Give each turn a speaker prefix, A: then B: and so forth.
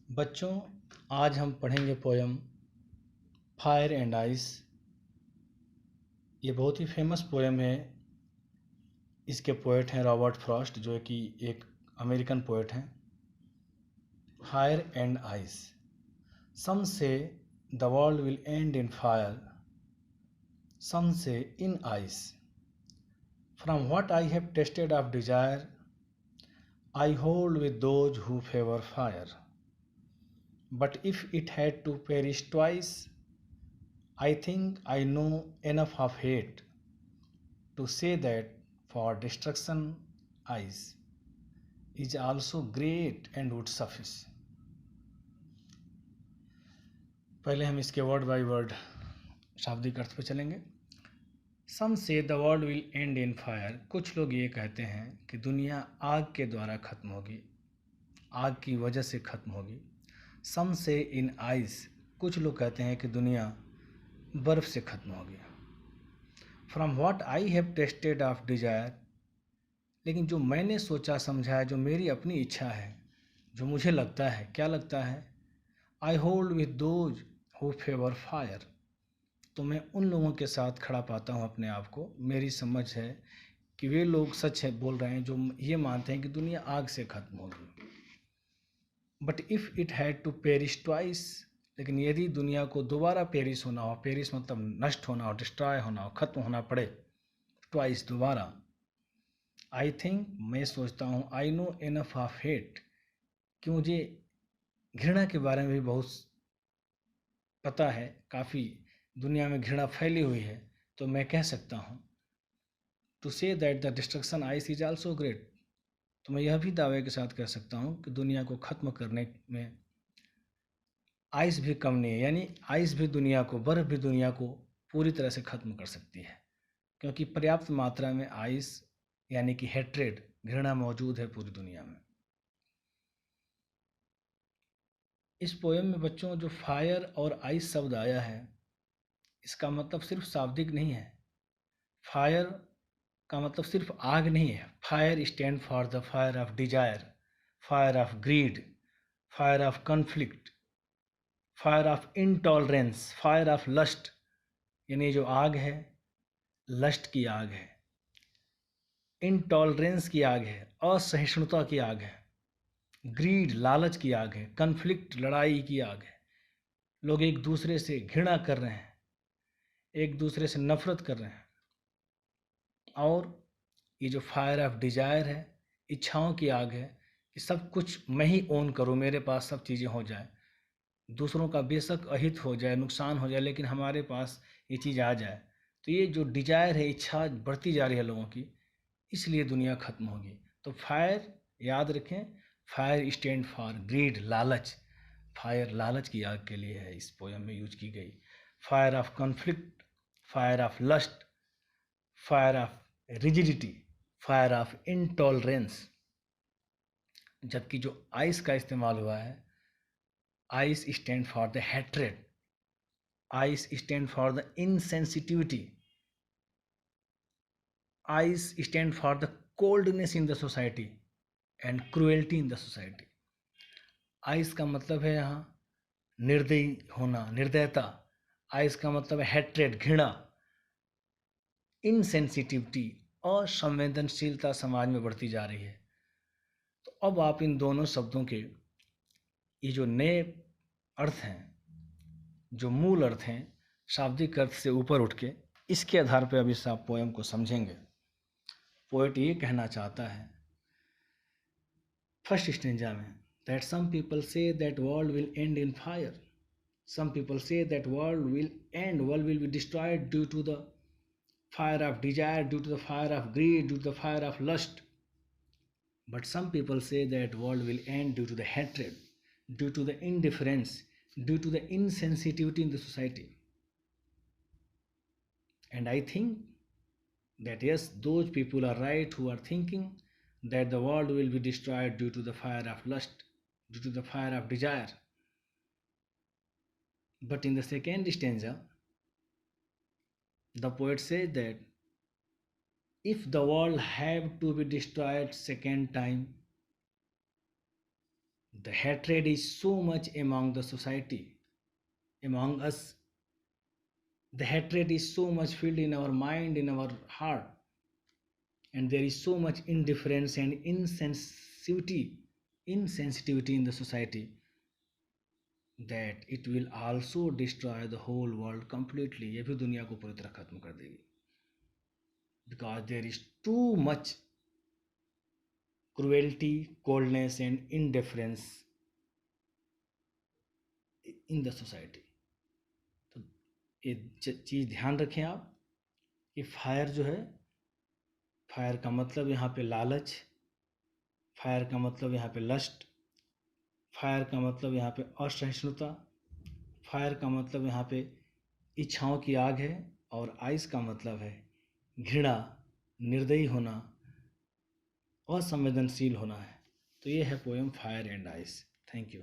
A: बच्चों, आज हम पढ़ेंगे पोयम फायर एंड आइस। ये बहुत ही फेमस पोयम है। इसके पोएट हैं रॉबर्ट फ्रॉस्ट, जो कि एक अमेरिकन पोएट हैं। Fire and ice. Some say the world will end in fire, some say in ice. From what I have tasted of desire, I hold with those who favour fire. But if it had to perish twice, I think I know enough of hate to say that for destruction ice is also great and would suffice. पहले हम इसके word by word शाब्दिक अर्थ पे चलेंगे। सम say the world will end in fire. कुछ लोग ये कहते हैं कि दुनिया आग के द्वारा खत्म होगी, आग की वजह से खत्म होगी। सम से इन आइस। कुछ लोग कहते हैं कि दुनिया बर्फ से खत्म होगी। From what I have tasted of Dzire. लेकिन जो मैंने सोचा समझा है, जो मेरी अपनी इच्छा है, जो मुझे लगता है, क्या लगता है, आई hold with those who favour fire. तो मैं उन लोगों के साथ खड़ा पाता हूँ अपने आप को। मेरी समझ है कि वे लोग सच है बोल रहे हैं जो ये मानते हैं कि दुनिया आग से खत्म होगी। But if it had to perish twice. लेकिन यदि दुनिया को दोबारा पेरिस होना हो, पेरिस मतलब नष्ट होना हो, डिस्ट्रॉय होना हो, खत्म होना पड़े ट्वाइस, दोबारा, आई थिंक, मैं सोचता हूँ, I know enough of hate, कि मुझे घृणा के बारे में भी बहुत पता है, काफ़ी दुनिया में घृणा फैली हुई है। तो मैं कह सकता हूँ to say that the destruction ice is also great. तो मैं यह भी दावे के साथ कह सकता हूँ कि दुनिया को ख़त्म करने में आइस भी कम नहीं है। यानी आइस भी दुनिया को, बर्फ़ भी दुनिया को पूरी तरह से ख़त्म कर सकती है, क्योंकि पर्याप्त मात्रा में आइस यानी कि हेट्रेड, घृणा मौजूद है पूरी दुनिया में। इस पोएम में बच्चों जो फायर और आइस शब्द आया है, इसका मतलब सिर्फ शाब्दिक नहीं है। फायर का मतलब सिर्फ आग नहीं है। Fire stand for the fire of desire, fire of greed, fire of conflict, fire of intolerance, fire of lust. यानी जो आग है, लस्ट की आग है, इंटॉलरेंस की आग है, असहिष्णुता की आग है, ग्रीड लालच की आग है, कन्फ्लिक्ट लड़ाई की आग है। लोग एक दूसरे से घृणा कर रहे हैं, एक दूसरे से नफरत कर रहे हैं। और ये जो फायर ऑफ डिजायर है, इच्छाओं की आग है, कि सब कुछ मैं ही ओन करूँ, मेरे पास सब चीज़ें हो जाए, दूसरों का बेशक अहित हो जाए, नुकसान हो जाए, लेकिन हमारे पास ये चीज़ आ जाए। तो ये जो डिजायर है, इच्छा बढ़ती जा रही है लोगों की, इसलिए दुनिया खत्म होगी। तो फायर, याद रखें, फायर स्टैंड फॉर ग्रीड, लालच। फायर लालच की आग के लिए है, इस पोयम में यूज की गई। Fire of conflict, fire of lust, fire of rigidity, fire of intolerance. जबकि जो आइस का इस्तेमाल हुआ है, ice stand for the hatred, ice stand for the insensitivity, ice stand for the coldness in the society and cruelty in the society. Ice का मतलब है यहाँ निर्दयी होना, निर्दयता। आइस का मतलब है हैट्रेड, घृणा। इनसेंसिटिविटी, असंवेदनशीलता समाज में बढ़ती जा रही है। तो अब आप इन दोनों शब्दों के ये जो नए अर्थ हैं, जो मूल अर्थ हैं, शाब्दिक अर्थ से ऊपर उठ के, इसके आधार पर अब इस आप पोएम को समझेंगे। पोएट ये कहना चाहता है फर्स्ट स्टेंजा में, that some people say that world will end in fire, some people say that world will end, world will be destroyed due to the fire of desire, due to the fire of greed, due to the fire of lust. But some people say that world will end due to the hatred, due to the indifference, due to the insensitivity in the society. And I think that yes, those people are right who are thinking that the world will be destroyed due to the fire of lust, due to the fire of desire. But in the second stanza, the poet says that if the world have to be destroyed second time, the hatred is so much among the society, among us. The hatred is so much filled in our mind, in our heart, and there is so much indifference and insensitivity in the society that it will also destroy the whole world completely. ये भी दुनिया को पूरी तरह खत्म कर देगी, because there is too much cruelty, coldness and indifference in the society. तो ये चीज़ ध्यान रखें आप कि फायर जो है, फायर का मतलब यहाँ पे लालच, फायर का मतलब यहाँ पे लस्ट, फायर का मतलब यहाँ पे असहिष्णुता, फायर का मतलब यहाँ पे इच्छाओं की आग है, और आइस का मतलब है घृणा, निर्दयी होना, असंवेदनशील होना है। तो ये है poem fire and ice. Thank you.